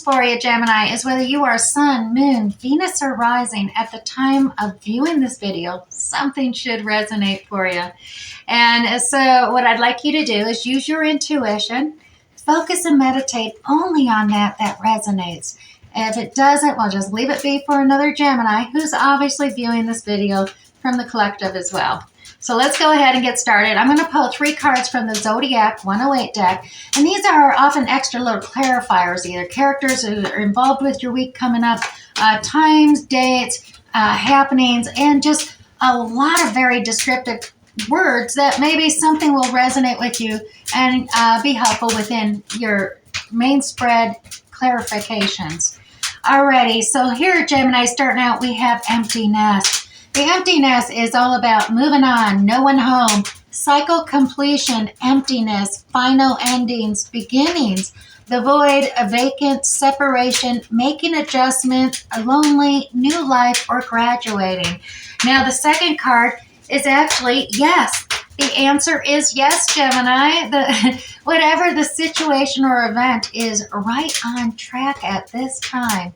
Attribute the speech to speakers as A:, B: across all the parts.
A: for you, Gemini, is whether you are Sun, Moon, Venus, or Rising at the time of viewing this video, something should resonate for you. And so what I'd like you to do is use your intuition, focus and meditate only on that resonates. If it doesn't, well, just leave it be for another Gemini who's obviously viewing this video from the collective as well. So let's go ahead and get started. I'm going to pull 3 cards from the Zodiac 108 deck. And these are often extra little clarifiers, either characters that are involved with your week coming up, times, dates, happenings, and just a lot of very descriptive words that maybe something will resonate with you and be helpful within your main spread clarifications. Alrighty, so here, Gemini, starting out, we have empty nest. The empty nest is all about moving on, no one home, cycle completion, emptiness, final endings, beginnings, the void, a vacant, separation, making adjustment, a lonely, new life, or graduating. Now, the second card is actually yes. The answer is yes, Gemini. Whatever the situation or event is right on track at this time.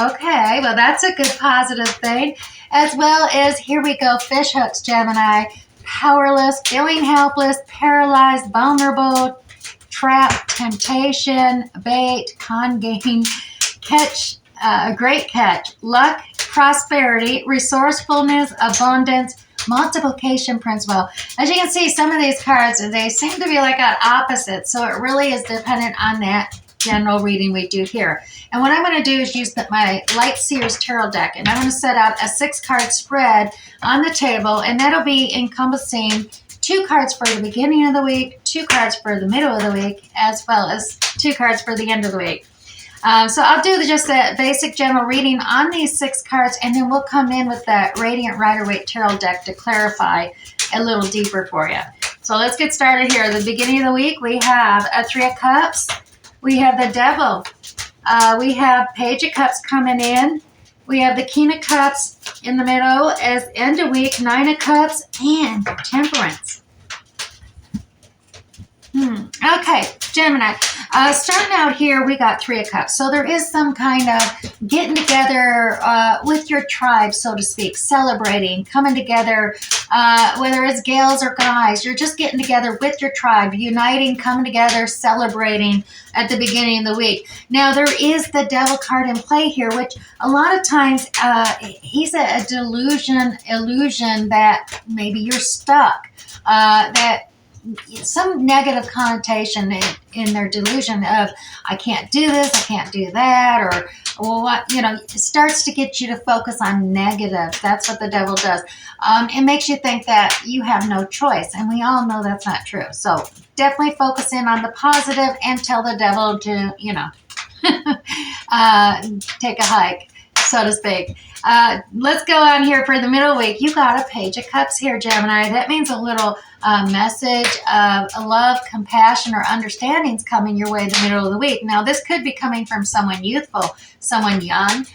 A: Okay, well, that's a good positive thing. As well as, here we go, fish hooks, Gemini. Powerless, feeling helpless, paralyzed, vulnerable, trap, temptation, bait, con game, catch, a great catch, luck, prosperity, resourcefulness, abundance, multiplication principle. As you can see, some of these cards, they seem to be like at opposites, so it really is dependent on that general reading we do here. And what I'm going to do is use my Light Seers Tarot deck, and I'm going to set out a 6-card spread on the table, and that'll be encompassing 2 cards for the beginning of the week, 2 cards for the middle of the week, as well as 2 cards for the end of the week. So I'll do just that basic general reading on these 6 cards, and then we'll come in with that Radiant Rider-Waite Tarot deck to clarify a little deeper for you. So let's get started here. At the beginning of the week, we have a 3 of Cups. We have the Devil. We have Page of Cups coming in. We have the King of Cups in the middle as end of week, 9 of Cups, and Temperance. Okay, Gemini. Starting out here, we got 3 of Cups. So there is some kind of getting together with your tribe, so to speak, celebrating, coming together, whether it's gals or guys, you're just getting together with your tribe, uniting, coming together, celebrating at the beginning of the week. Now, there is the Devil card in play here, which a lot of times he's a illusion that maybe you're stuck, that some negative connotation in their delusion of, I can't do this, I can't do that, or well, what, it starts to get you to focus on negative. That's what the Devil does. It makes you think that you have no choice, and we all know that's not true. So definitely focus in on the positive and tell the Devil to, take a hike, so to speak. Let's go on here for the middle week. You got a Page of Cups here, Gemini. That means a little message of love, compassion, or understandings coming your way in the middle of the week. Now, this could be coming from someone youthful, someone young,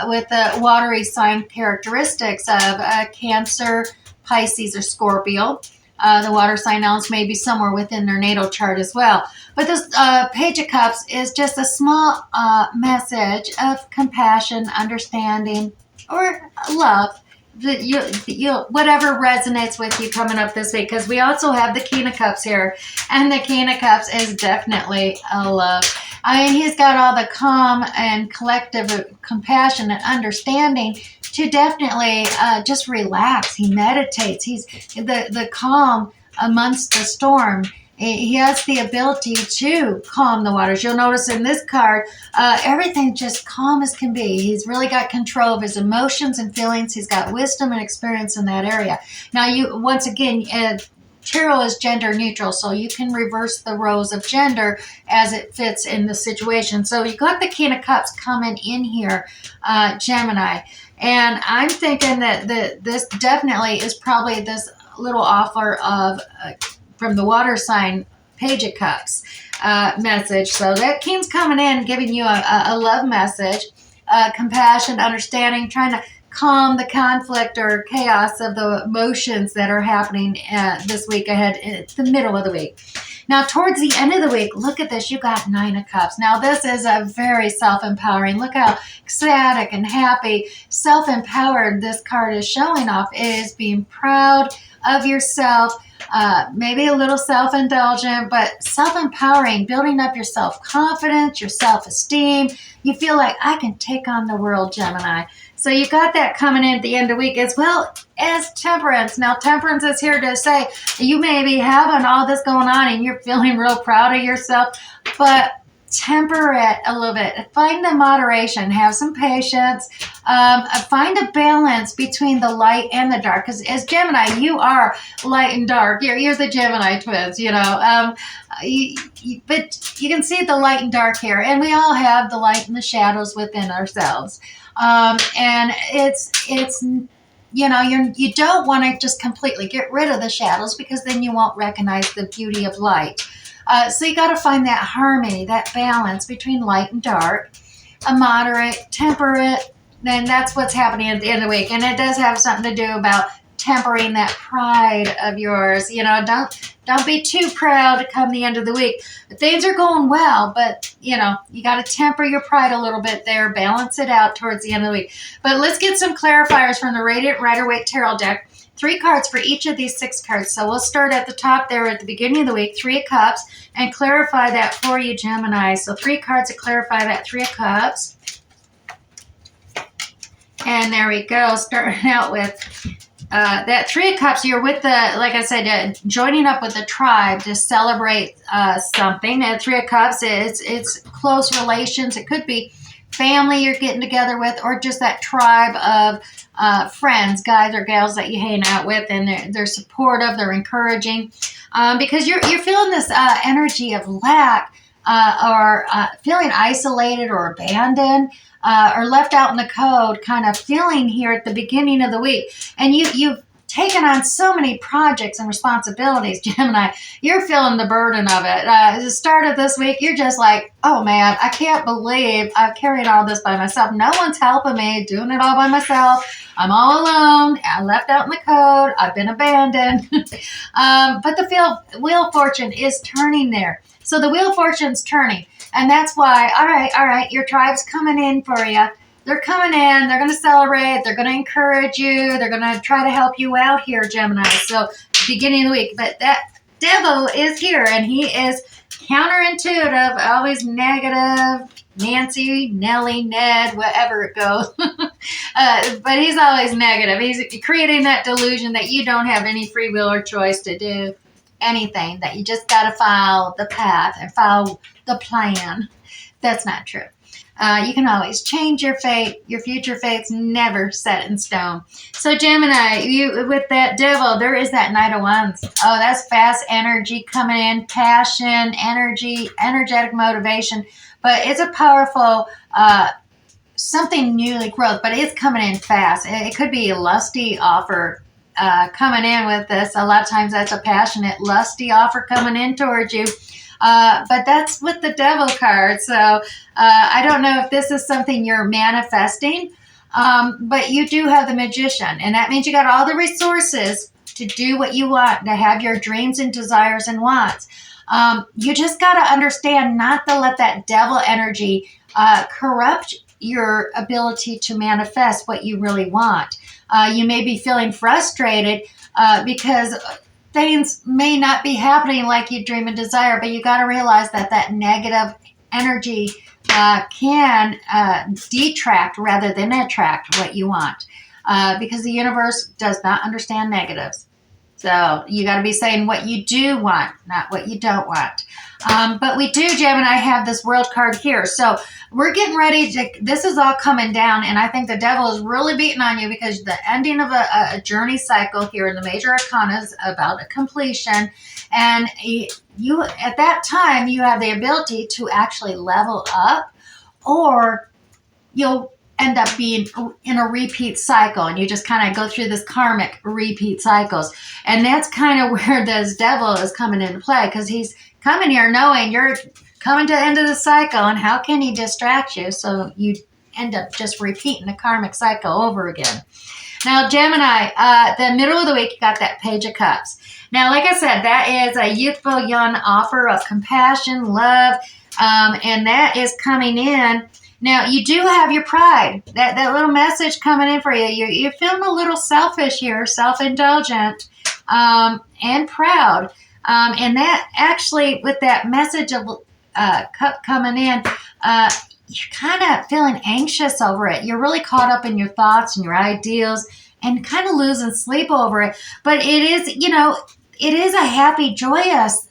A: with the watery sign characteristics of Cancer, Pisces, or Scorpio. The water sign elements may be somewhere within their natal chart as well. But this Page of Cups is just a small message of compassion, understanding, or love. Whatever resonates with you coming up this week, because we also have the King of Cups here, and the King of Cups is definitely a love. I mean, he's got all the calm and collective compassion and understanding to definitely just relax. He meditates. He's the calm amongst the storm. He has the ability to calm the waters. You'll notice in this card, everything just calm as can be. He's really got control of his emotions and feelings. He's got wisdom and experience in that area. Now, once again, tarot is gender neutral, so you can reverse the roles of gender as it fits in the situation. So you got the King of Cups coming in here, Gemini. And I'm thinking that this definitely is probably this little offer of from the water sign Page of Cups message. So that King's coming in, giving you a love message, compassion, understanding, trying to calm the conflict or chaos of the emotions that are happening this week ahead, in the middle of the week. Now, towards the end of the week, look at this. You got Nine of Cups. Now, this is a very self-empowering. Look how ecstatic and happy, self-empowered this card is showing off. It is being proud of yourself, maybe a little self-indulgent, but self-empowering, building up your self-confidence, your self-esteem. You feel like, I can take on the world, Gemini. So you got that coming in at the end of the week, as well as Temperance. Now, Temperance is here to say you may be having all this going on and you're feeling real proud of yourself, but temper it a little bit. Find the moderation. Have some patience. Find a balance between the light and the dark. Because as Gemini, you are light and dark. You're the Gemini twins, you know. But you can see the light and dark here. And we all have the light and the shadows within ourselves. And it's you know, you don't want to just completely get rid of the shadows, because then you won't recognize the beauty of light. So you got to find that harmony, that balance between light and dark, a moderate, temperate, and that's what's happening at the end of the week. And it does have something to do about tempering that pride of yours. You know, don't be too proud to come the end of the week. Things are going well, but you know, you got to temper your pride a little bit there, balance it out towards the end of the week. But let's get some clarifiers from the Radiant Rider-Waite Tarot deck. 3 cards for each of these 6 cards. So we'll start at the top there at the beginning of the week, 3 of Cups, and clarify that for you, Gemini. So 3 cards to clarify that 3 of Cups. And there we go, starting out with that 3 of Cups. You're with the, like I said, joining up with the tribe to celebrate something. And 3 of Cups, it's close relations. It could be family you're getting together with, or just that tribe of friends, guys or gals that you hang out with, and they're supportive, they're encouraging, because you're feeling this energy of lack, or feeling isolated or abandoned, or left out in the cold kind of feeling here at the beginning of the week. And you've taken on so many projects and responsibilities, Gemini. You're feeling the burden of it. At the start of this week, you're just like, oh man, I can't believe I've carried all this by myself. No one's helping me, doing it all by myself. I'm all alone. I'm left out in the cold. I've been abandoned. But the wheel of fortune is turning there. So the wheel of fortune's turning. And that's why, all right, your tribe's coming in for you. They're coming in, they're going to celebrate, they're going to encourage you, they're going to try to help you out here, Gemini. So, beginning of the week. But that devil is here, and he is counterintuitive, always negative. Nancy, Nellie, Ned, whatever it goes. But he's always negative. He's creating that delusion that you don't have any free will or choice to do anything, that you just got to follow the path and follow the plan. That's not true. You can always change your fate. Your future fate's never set in stone. So Gemini, you with that devil, there is that Knight of Wands. Oh, that's fast energy coming in, passion, energy, energetic motivation. But it's a powerful, something new, like growth, but it's coming in fast. It could be a lusty offer coming in with this. A lot of times that's a passionate, lusty offer coming in towards you. But that's with the devil card. So I don't know if this is something you're manifesting, but you do have the Magician. And that means you got all the resources to do what you want, to have your dreams and desires and wants. You just got to understand not to let that devil energy corrupt your ability to manifest what you really want. You may be feeling frustrated because things may not be happening like you dream and desire, but you got to realize that that negative energy can detract rather than attract what you want, because the universe does not understand negatives. So you got to be saying what you do want, not what you don't want. But we do, Gemini, have this World card here. So we're getting ready to, this is all coming down, and I think the devil is really beating on you because the ending of a journey cycle here in the major arcana is about a completion. And you, at that time, you have the ability to actually level up, or you'll end up being in a repeat cycle, and you just kind of go through this karmic repeat cycles. And that's kind of where this devil is coming into play, because he's coming here knowing you're coming to the end of the cycle, and how can he distract you so you end up just repeating the karmic cycle over again. Now, Gemini, the middle of the week, you got that Page of Cups. Now, like I said, that is a youthful, young offer of compassion, love, and that is coming in. Now, you do have your pride, that little message coming in for you. You're feeling a little selfish here, self-indulgent, and proud. And that actually, with that message of cup coming in, you're kind of feeling anxious over it. You're really caught up in your thoughts and your ideals and kind of losing sleep over it. But it is, it is a happy, joyous,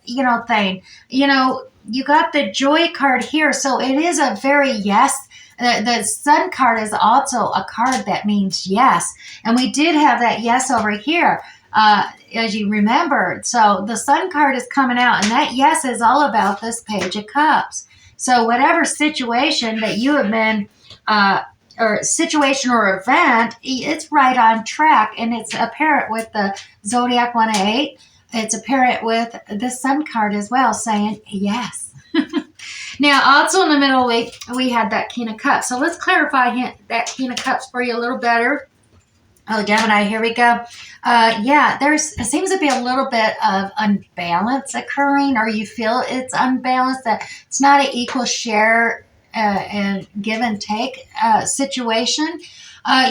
A: thing. You got the joy card here. So it is a very yes. The Sun card is also a card that means yes. And we did have that yes over here, as you remembered. So the Sun card is coming out, and that yes is all about this Page of Cups. So whatever situation that you have been, or situation or event, it's right on track. And it's apparent with the Zodiac 1-8. It's apparent with the Sun card as well, saying yes. Now, also in the middle of the week, we had that King of Cups. So let's clarify that King of Cups for you a little better. Oh, Gemini, here we go. Yeah, it seems to be a little bit of unbalance occurring, or you feel it's unbalanced, that it's not an equal share and give and take situation.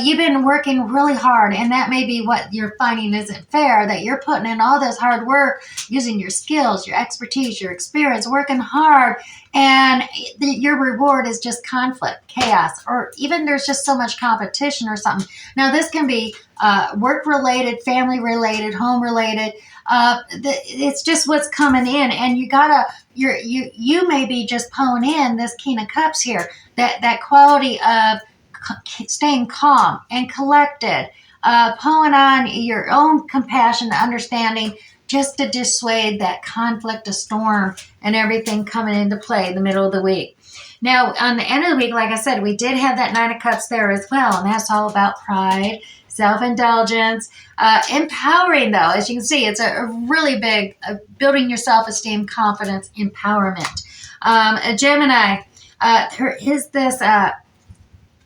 A: You've been working really hard, and that may be what you're finding isn't fair, that you're putting in all this hard work using your skills, your expertise, your experience, working hard, and your reward is just conflict, chaos, or even there's just so much competition or something. Now, this can be work-related, family-related, home-related. It's just what's coming in, and you may be just pulling in this King of Cups here, that quality of staying calm and collected, pulling on your own compassion, understanding, just to dissuade that conflict, a storm, and everything coming into play in the middle of the week. Now, on the end of the week, like I said, we did have that Nine of Cups there as well, and that's all about pride, self-indulgence, empowering, though. As you can see, it's a really big building your self-esteem, confidence, empowerment. Gemini, is this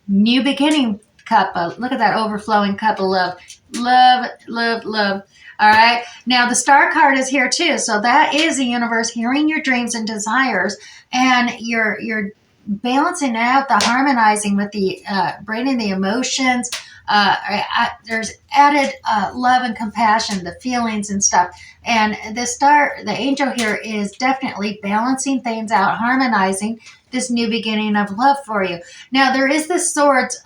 A: new beginning cup. Look at that overflowing cup of love. Love, love, love. All right. Now, the star card is here too. So that is the universe hearing your dreams and desires, and you're balancing out, the harmonizing with the bringing the emotions. There's added love and compassion, the feelings and stuff. And the angel here is definitely balancing things out, harmonizing this new beginning of love for you. Now, there is this swords,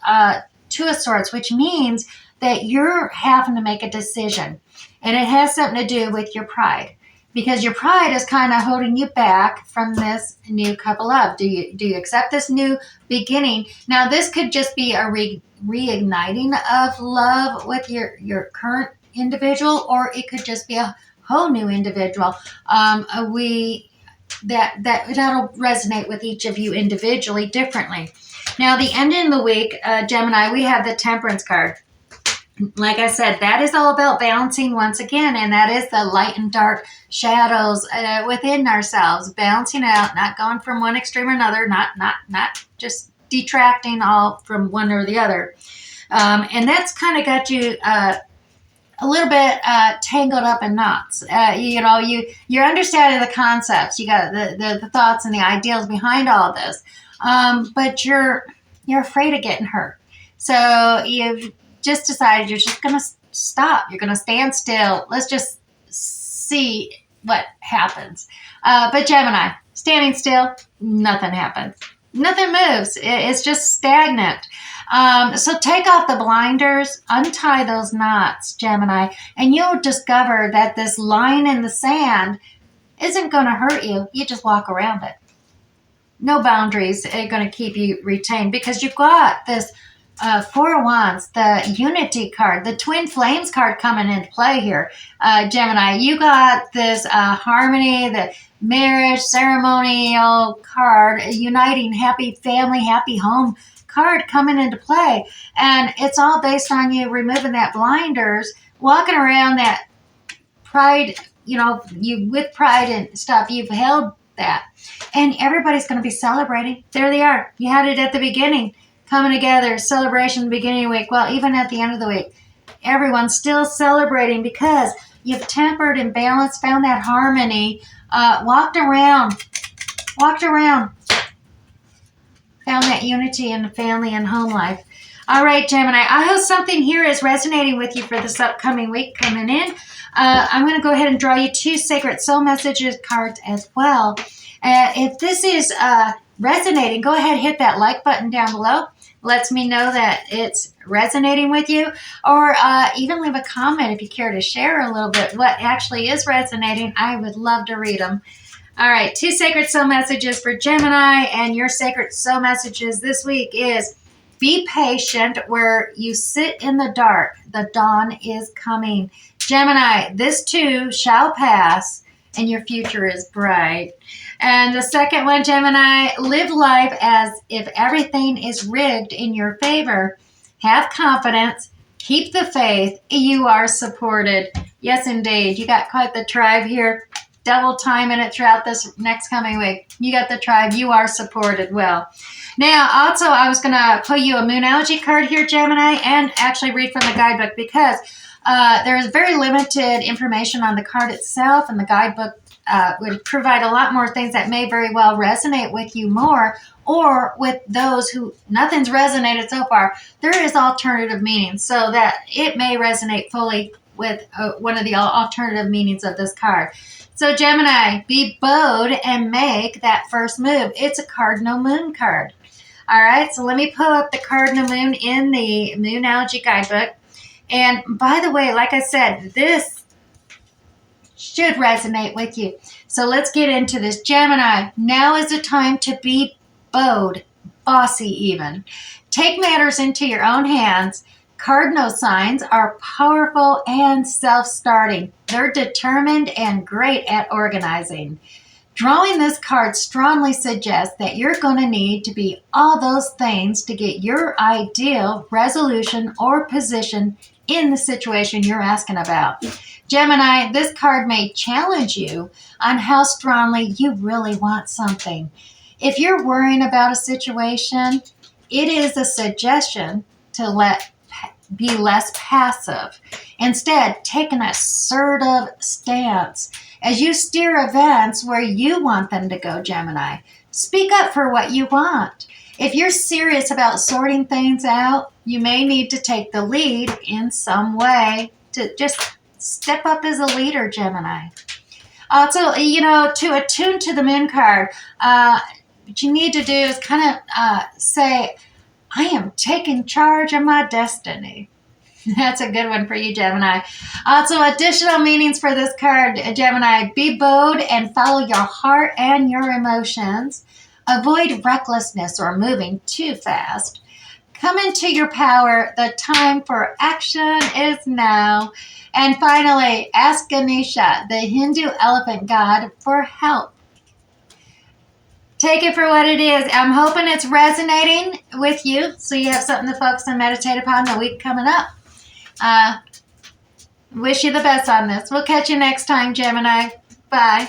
A: Two of Swords, which means that you're having to make a decision. And it has something to do with your pride, because your pride is kind of holding you back from this new cup of love. Do you accept this new beginning? Now, this could just be a reigniting of love with your current individual, or it could just be a whole new individual. That'll resonate with each of you individually differently. Now, the end of the week, Gemini, we have the Temperance card. Like I said, that is all about balancing once again, and that is the light and dark shadows within ourselves, balancing out, not going from one extreme or another, not just detracting all from one or the other. And that's kind of got you a little bit tangled up in knots. You're understanding the concepts, you got the thoughts and the ideals behind all this, but you're afraid of getting hurt. So you've just decided you're just going to stop. You're going to stand still. Let's just see what happens. But Gemini, standing still, nothing happens. Nothing moves. It's just stagnant. So take off the blinders, untie those knots, Gemini, and you'll discover that this line in the sand isn't going to hurt you. You just walk around it. No boundaries are going to keep you retained, because you've got this Four of Wands, the Unity card, the Twin Flames card coming into play here. Gemini, you got this harmony, the marriage, ceremonial card, uniting, happy family, happy home card coming into play. And it's all based on you removing that blinders, walking around that pride, you with pride and stuff, you've held that. And everybody's going to be celebrating. There they are. You had it at the beginning. Coming together, celebration, beginning of the week, well, even at the end of the week. everyone's still celebrating because you've tempered and balanced, found that harmony, walked around, found that unity in the family and home life. All right, Gemini, I hope something here is resonating with you for this upcoming week coming in. I'm going to go ahead and draw you 2 Sacred Soul Messages cards as well. If this is resonating, go ahead and hit that like button down below. Lets me know that it's resonating with you. Or even leave a comment if you care to share a little bit what actually is resonating. I would love to read them. All right, 2 Sacred Soul Messages for Gemini, and your Sacred Soul Messages this week is: be patient where you sit in the dark. The dawn is coming. Gemini, this too shall pass, and your future is bright. And the second one, Gemini, live life as if everything is rigged in your favor. Have confidence. Keep the faith. You are supported. Yes, indeed. You got quite the tribe here. Double time in it throughout this next coming week. You got the tribe. You are supported well. Now, also, I was going to pull you a Moonology card here, Gemini, and actually read from the guidebook because there is very limited information on the card itself, and the guidebook would provide a lot more things that may very well resonate with you more, or with those who nothing's resonated so far. There is alternative meanings, so that it may resonate fully with one of the alternative meanings of this card. So Gemini, be bold and make that first move. It's a Cardinal Moon card. All right, so let me pull up the Cardinal Moon in the Moonology guidebook. And by the way, like I said, this should resonate with you. So let's get into this. Gemini, now is the time to be bold, bossy even. Take matters into your own hands. Cardinal signs are powerful and self-starting. They're determined and great at organizing. Drawing this card strongly suggests that you're going to need to be all those things to get your ideal resolution or position in the situation you're asking about. Gemini, this card may challenge you on how strongly you really want something. If you're worrying about a situation, it is a suggestion to be less passive. Instead, take an assertive stance as you steer events where you want them to go, Gemini. Speak up for what you want. If you're serious about sorting things out, you may need to take the lead in some way to just step up as a leader, Gemini. Also, to attune to the Moon card, what you need to do is kind of say, I am taking charge of my destiny. That's a good one for you, Gemini. Also, additional meanings for this card, Gemini. Be bold and follow your heart and your emotions. Avoid recklessness or moving too fast. Come into your power. The time for action is now. And finally, ask Ganesha, the Hindu elephant god, for help. Take it for what it is. I'm hoping it's resonating with you so you have something to focus and meditate upon the week coming up. Wish you the best on this. We'll catch you next time, Gemini. Bye.